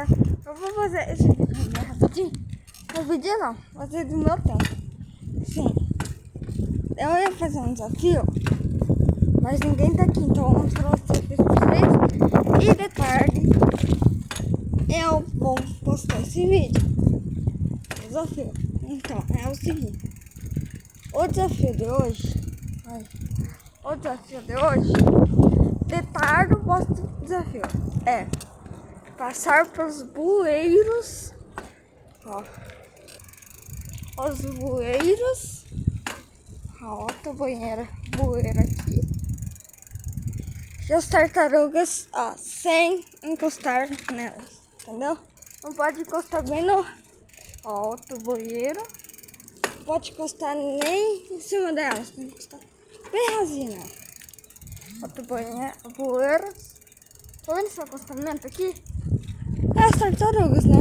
galera, eu vou fazer esse vídeo rapidinho. O vídeo não, fazer do meu tempo. Sim, eu ia fazer um desafio, mas ninguém tá aqui, então eu vou mostrar o desafio pra vocês. E de tarde eu vou postar esse vídeo. Desafio. Então, é o seguinte. O desafio de hoje. De tarde eu posto o desafio. É passar pelos bueiros. Ó. Os bueiros. Ó, outra bueira aqui. E as tartarugas, ó, sem encostar nelas. Entendeu? Não pode encostar bem no. Ó, outro bueiro. Não pode encostar nem em cima delas. Tem que encostar bem rasinho nela. Outro bueiro. Tá vendo esse acostamento aqui? É as tartarugas, né?